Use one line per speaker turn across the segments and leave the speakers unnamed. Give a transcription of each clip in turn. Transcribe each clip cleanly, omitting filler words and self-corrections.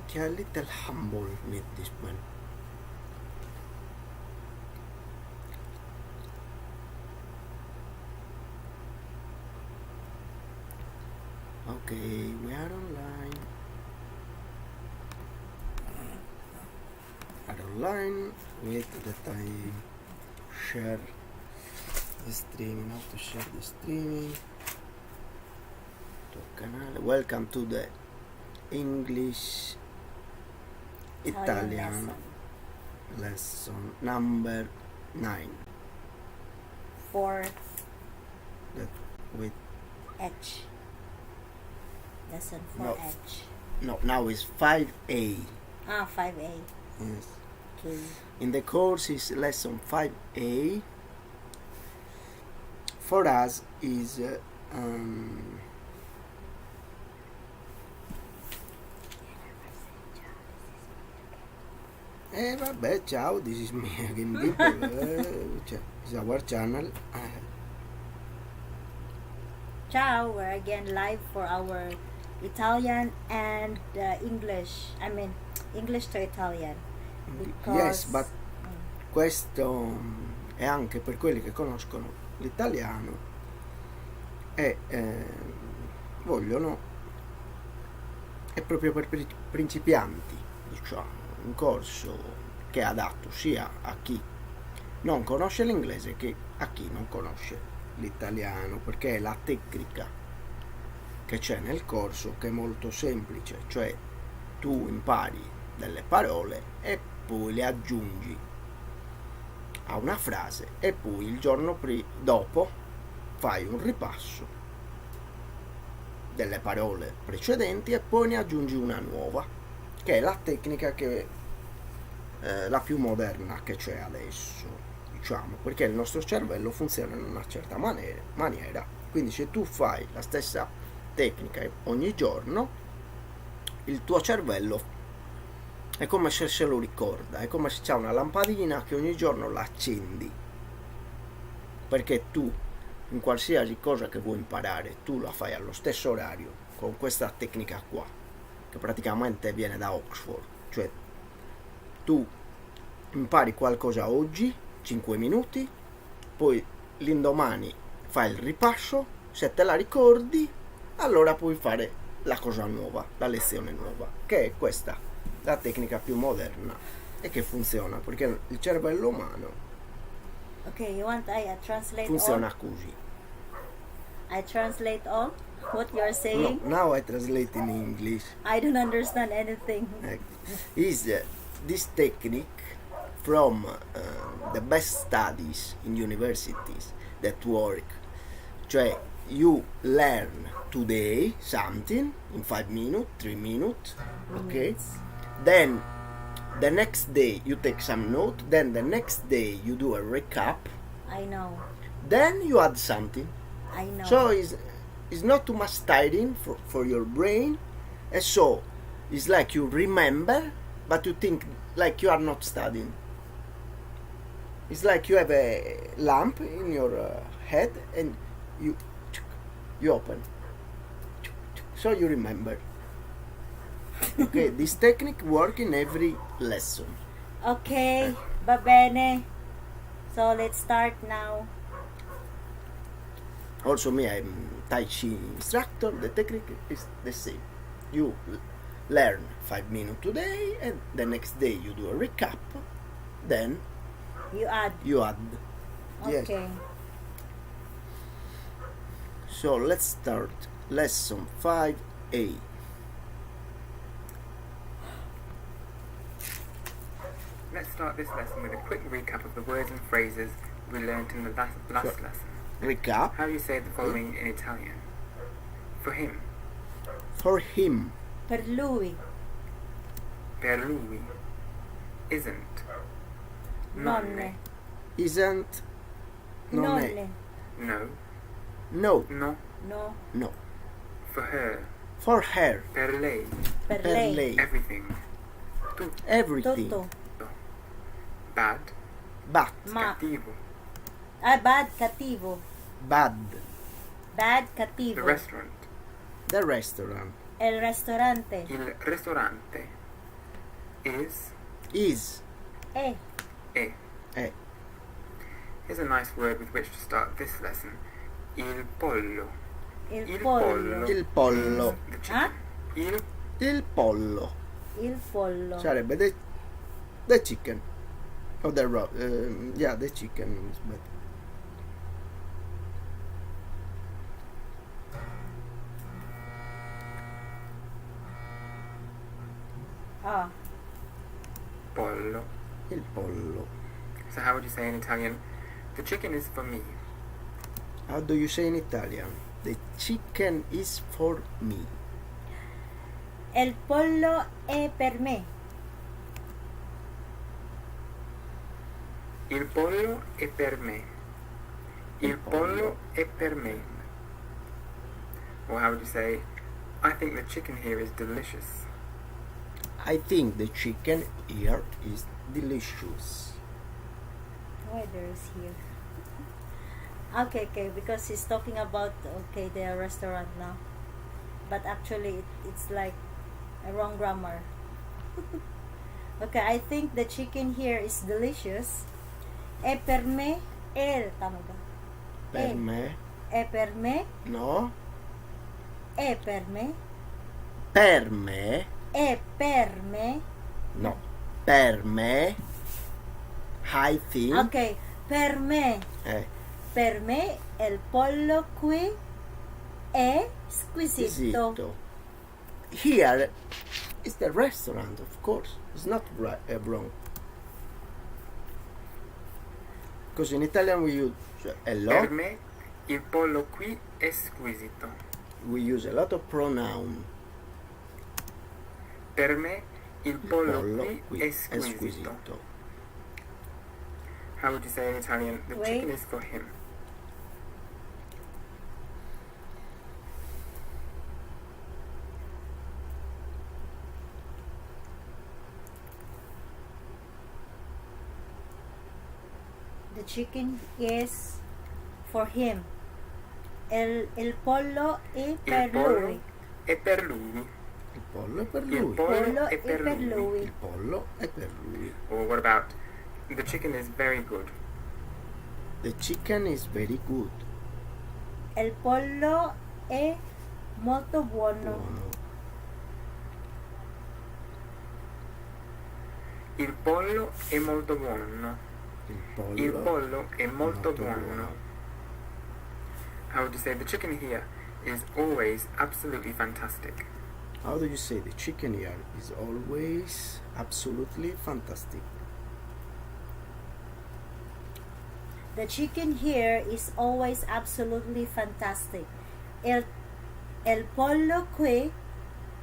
think a little humble with this one. Okay, we are online. Wait that I share the streaming. How to share the streaming? Welcome to the English Italian lesson number 9.
Fourth
That with
H. Lesson 4H.
No, now is 5A.
5A.
Yes.
Okay.
In the course is lesson 5A. For us is vabbè, ciao, this is me again, Dimple. It's our channel.
Ciao, we're again live for our Italian and English. I mean, English to Italian. Because,
Yes, but questo è anche per quelli che conoscono l'italiano e vogliono, è proprio per principianti, diciamo, un corso che è adatto sia a chi non conosce l'inglese che a chi non conosce l'italiano, perché è la tecnica che c'è nel corso che è molto semplice, cioè tu impari delle parole e poi le aggiungi a una frase e poi il giorno dopo fai un ripasso delle parole precedenti e poi ne aggiungi una nuova, che è la tecnica che la più moderna che c'è adesso, diciamo, perché il nostro cervello funziona in una certa maniera. Quindi se tu fai la stessa tecnica ogni giorno, il tuo cervello è come se lo ricorda, è come se c'è una lampadina che ogni giorno la accendi, perché tu in qualsiasi cosa che vuoi imparare tu la fai allo stesso orario con questa tecnica qua, che praticamente viene da Oxford, cioè tu impari qualcosa oggi 5 minuti, poi l'indomani fai il ripasso, se te la ricordi allora puoi fare la cosa nuova, la lezione nuova, che è questa, la tecnica più moderna e che funziona perché il cervello umano
okay, you want I translate
funziona
all?
così.
I translate all what you're saying?
No, now I translate in English.
I don't understand anything.
Is this technique from the best studies in universities that work, cioè you learn today something in 5 minutes, 3 minutes, okay, then the next day you take some note, then the next day you do a recap,
I know.
then you add something.
I know.
So it's not too much tiring for your brain, and so it's like you remember but you think like you are not studying. It's like you have a lamp in your head and you open, so you remember. Okay, this technique works in every lesson.
Okay, va bene. So let's start now.
Also me, I'm Tai Chi instructor. The technique is the same. You learn 5 minutes today and the next day you do a recap, then
You add.
Yes.
Okay.
So let's start lesson 5A.
Let's start this lesson with a quick recap of the words and phrases we learned in the last lesson.
Recap.
How do you say the following in Italian? For him.
For him.
Per lui.
Per lui. Isn't.
Nonne.
Isn't. Non è.
Nonne.
No.
No.
No.
No.
For her.
For her.
Per lei.
Per
Per
lei.
lei.
Everything. Tutto.
Everything.
Tutto.
Bad.
But.
Ma.
Cattivo.
Bad, cattivo.
Bad.
Bad,
The
cattivo.
restaurant.
The restaurant.
El ristorante.
Il ristorante. is,
Is.
E.
e.
Eh.
Here's a nice word with which to start this lesson. Il pollo.
Il pollo.
Il pollo.
The chicken.
Huh?
Il pollo.
Il pollo.
Sarebbe the chicken. Or yeah, the chicken is better.
Ah.
Pollo.
Il pollo.
So how would you say in Italian? The chicken is for me.
How do you say in Italian? The chicken is for me.
El pollo è per me.
Il pollo è per me. Il pollo è per me. Or how would you say, I think the chicken here is delicious.
I think the chicken here is delicious.
Why there is here? Okay, because he's talking about the restaurant now, but actually it's like a wrong grammar. Okay, I think the chicken here is delicious. E per me, tama ba?
Per me?
E per me,
No?
e per me,
Per me?
e per me.
No. Per me? I think.
Okay, per me.
Eh,
Per me il pollo qui è squisito.
Squisito. Here is the restaurant, of course. It's not wrong. Because in Italian we use a
Per
lot.
me il pollo qui è squisito.
We use a lot of pronoun.
Per me il pollo qui
qui
è
è
squisito.
squisito.
How would you say in Italian? The
Wait.
chicken is for him.
The chicken is for him. Il pollo è per
Il pollo
lui.
è per lui.
Il pollo è per
Il
lui.
pollo è
è
per
per
lui.
lui.
Il pollo è per lui.
Or what about, the chicken is very good.
The chicken is very good.
Il pollo è molto buono.
Buono.
Il pollo è molto buono. Il pollo è molto buono. How would you say the chicken here is always absolutely fantastic?
How do you say the chicken here is always absolutely fantastic?
The chicken here is always absolutely fantastic. Il pollo qui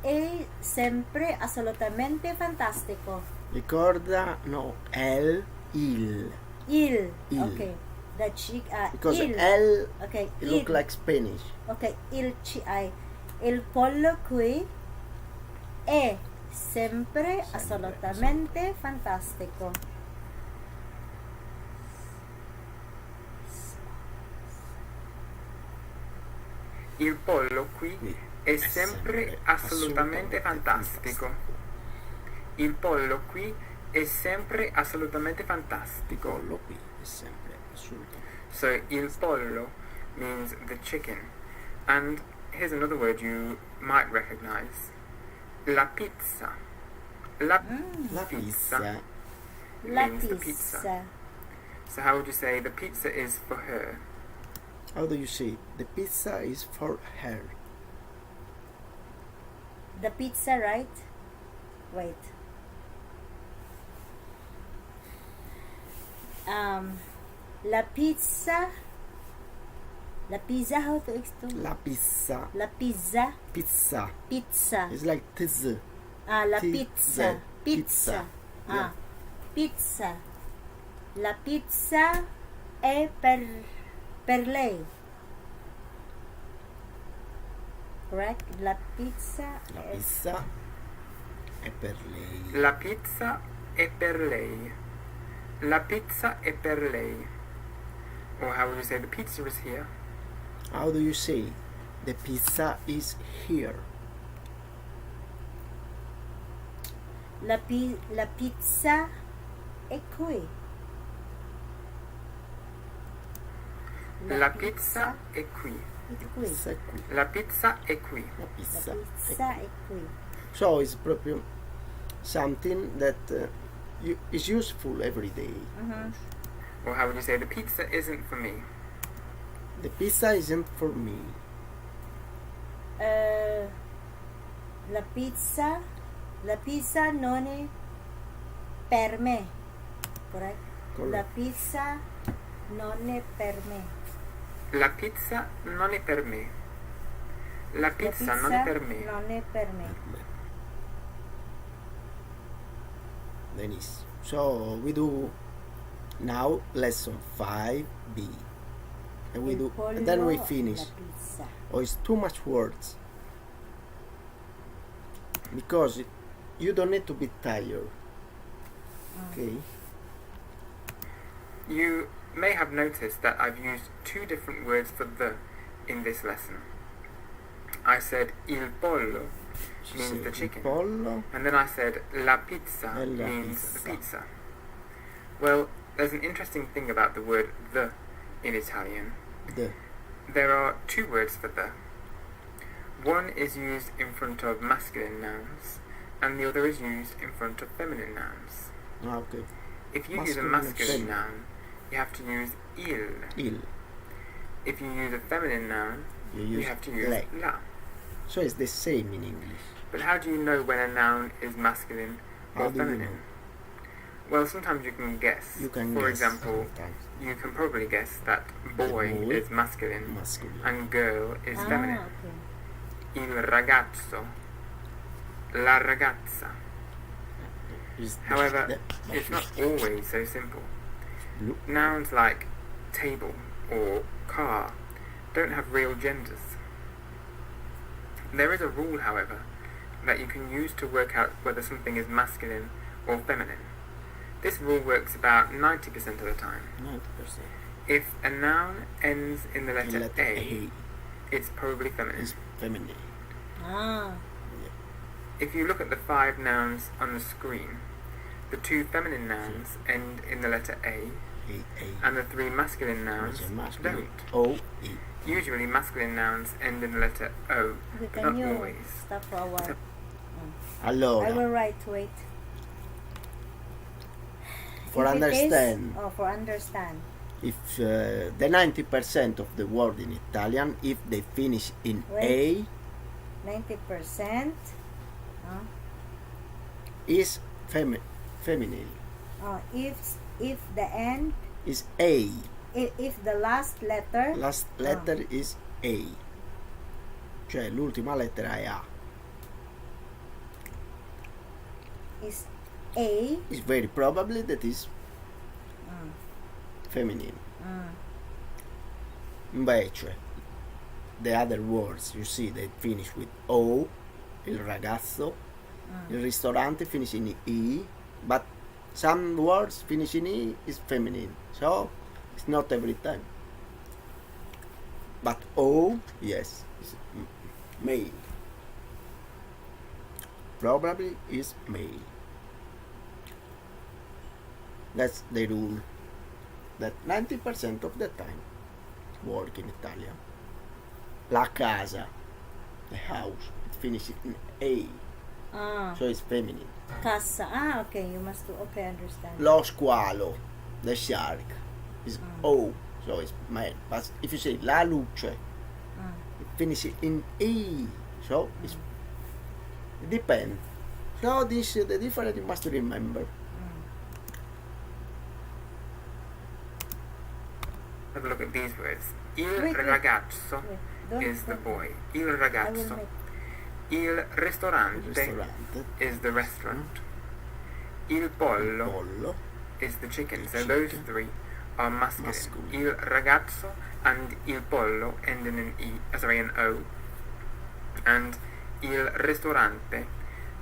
è sempre assolutamente fantastico.
Ricorda, no, il.
Il.
Il.
Okay. The
Because
il.
L,
Okay.
it look like Spanish.
Okay. Il pollo qui è sempre assolutamente fantastico.
Il pollo qui è sempre assolutamente fantastico. Il pollo qui è sempre assolutamente
Il
fantastico.
pollo qui è sempre assolutamente.
So il pollo means the chicken. And here's another word you might recognize. La pizza. La
La pizza.
La
means the pizza.
pizza.
So how would you say the pizza is for her?
How do you say? The pizza is for her.
The pizza, right? Wait. La pizza. La pizza, how to explain?
La pizza.
La pizza.
Pizza.
Pizza.
It's like tiz.
La
Pizza.
pizza. Pizza.
Yeah.
Pizza. La pizza è per lei. Correct? La pizza
La
è
pizza è per lei.
La pizza è per lei. La pizza è per lei. Or how would you say the pizza is here?
How do you say? The pizza is here.
La pizza è qui.
La pizza è qui.
è qui.
Pizza è qui.
La pizza è qui.
La
La
pizza
pizza è qui.
So it's proprio something that is useful every day.
Mhm.
Or how would you say, the pizza isn't for me?
The pizza isn't for me.
La pizza non è per me. Correct?
Correct.
La pizza non è per me.
La pizza non è per me. La
La
pizza non è per me.
non è per me.
Benissimo. So we do now lesson 5B. And we
Il
do
pollo,
and then we finish.
La pizza.
Oh, it's too much words. Because you don't need to be tired. Okay?
You may have noticed that I've used two different words for the in this lesson. I said il pollo
She
means
said
the
il
chicken.
pollo.
And then I said la pizza
E la
means
pizza.
the pizza. Well, there's an interesting thing about the word the in Italian.
The.
There are two words for the. One is used in front of masculine nouns, and the other is used in front of feminine nouns.
Ah, okay.
If you use a
Masculine and
masculine
feminine.
noun, you have to use il.
Il.
If you use a feminine noun,
You
you
use
have to use
le.
la.
So it's the same in English.
But how do you know when a noun is masculine
How
or
do you
feminine? Well, sometimes you can guess.
You can
For
guess
example,
sometimes.
you can probably guess that boy
boy
is masculine
Masculine.
and girl is feminine.
Okay.
Il ragazzo, la ragazza.
Is
However,
the-
it's not always so simple.
Blue.
Nouns like table or car don't have real genders. There is a rule, however, that you can use to work out whether something is masculine or feminine. This rule works about 90% of the time.
90%.
If a noun ends in the letter,
letter
A, it's probably feminine.
is feminine.
Ah.
If you look at the 5 nouns on the screen, the 2 feminine nouns end in the letter A,
A.
and the 3 masculine nouns
Which are masculine.
don't.
O. E.
Usually masculine nouns end in the letter O,
Okay,
but
can
not
you
always.
stop for a while? I
Allora,
will write, wait.
for
If it is-
understand,
for understand.
if the 90% of the word in Italian, if they finish in
Wait. 90%.
is feminine.
If the end,
Is A.
if the last letter,
Last letter is A. Cioè l'ultima lettera è A.
is A.
It's very probably that is
Mm.
feminine.
Mm.
Invece, the other words, you see, they finish with O, il ragazzo, il ristorante finish in E, but some words finish in E is feminine, so it's not every time. But O, yes, is male. Probably is male. That's the rule that 90% of the time work in Italian. La casa, the house, it finishes in A, so it's feminine.
Casa. Okay, you must do. Okay, understand.
Lo squalo, the shark, is O, so it's male. But if you say la luce, it finishes in E, so it depends. So this the difference you must remember.
Have a look at these words. Il
Wait.
ragazzo
Wait, don't-
is the
don't-
boy. Il
I will
ragazzo.
make.
Il
Il
ristorante
ristorante,
is the restaurant. Il pollo
pollo,
is the chicken. So
chicken.
those 3 are masculine.
Masculine.
Il ragazzo and il pollo end in an an O. And il ristorante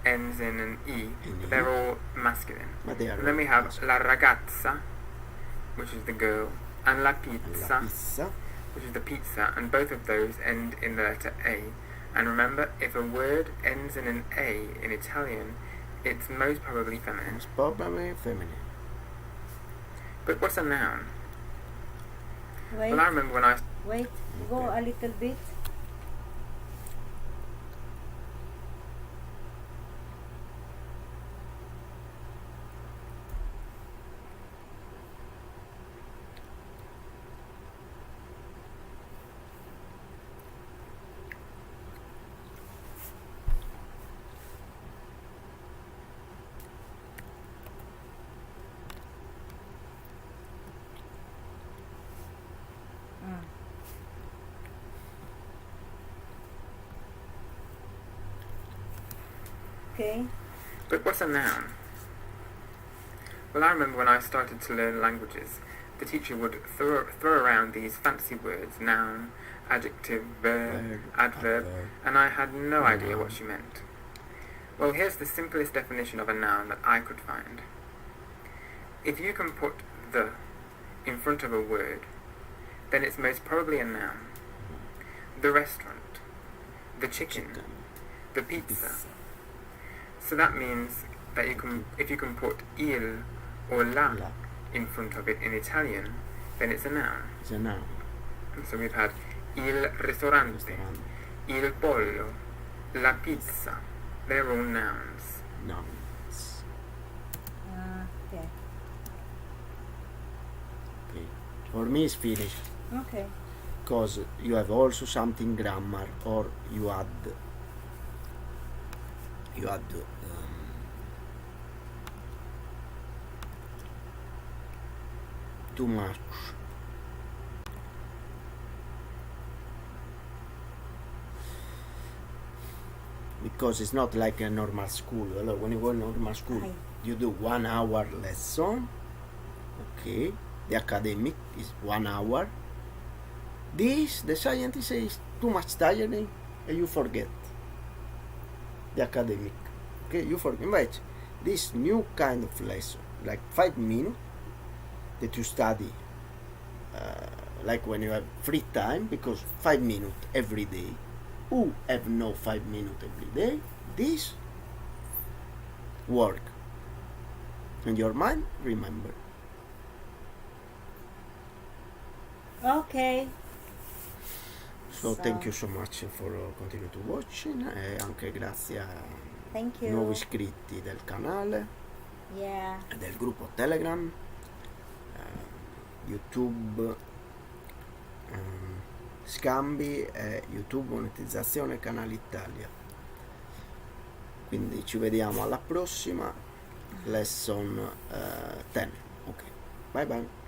ends in an E.
In
But
E.
they're all masculine.
but they are
And then we have
masculine.
la ragazza, which is the girl, and la
La
pizza,
pizza,
which is the pizza, and both of those end in the letter A. And remember, if a word ends in an A in Italian, It's most probably feminine.
Most probably feminine.
But what's a noun?
Wait,
Well, I remember when I...
wait, go
Okay.
a little bit. Mm. Okay.
But what's a noun? Well, I remember when I started to learn languages, the teacher would throw around these fancy words, noun, adjective, verb, adverb, and I had no idea what she meant. Well, here's the simplest definition of a noun that I could find. If you can put the in front of a word, then it's most probably a noun. The restaurant, the chicken, the pizza. So that means that if you can put il or la in front of it in Italian, then it's a noun.
It's a noun.
And so we've had il ristorante, il pollo, la pizza. They're all nouns.
Nouns.
Okay.
Okay. For me it's finished.
Okay.
Because you have also something grammar, or you add too much. Because it's not like a normal school. Hello, when you go to normal school,
Hi.
you do 1 hour lesson. Okay, the academic is 1 hour. This, the scientist says, too much tiring, and you forget the academic. Okay, you forget. Invece, this new kind of lesson, like 5 minutes, that you study, like when you have free time, because 5 minutes every day. Who have no 5 minutes every day? This work, and your mind remember.
Okay.
So thank you so much for continue to watching, e anche grazie a
Thank you.
nuovi iscritti del canale
Yeah.
e del gruppo Telegram, YouTube scambi e YouTube monetizzazione canale Italia. Quindi ci vediamo alla prossima lesson 10. Ok, bye bye.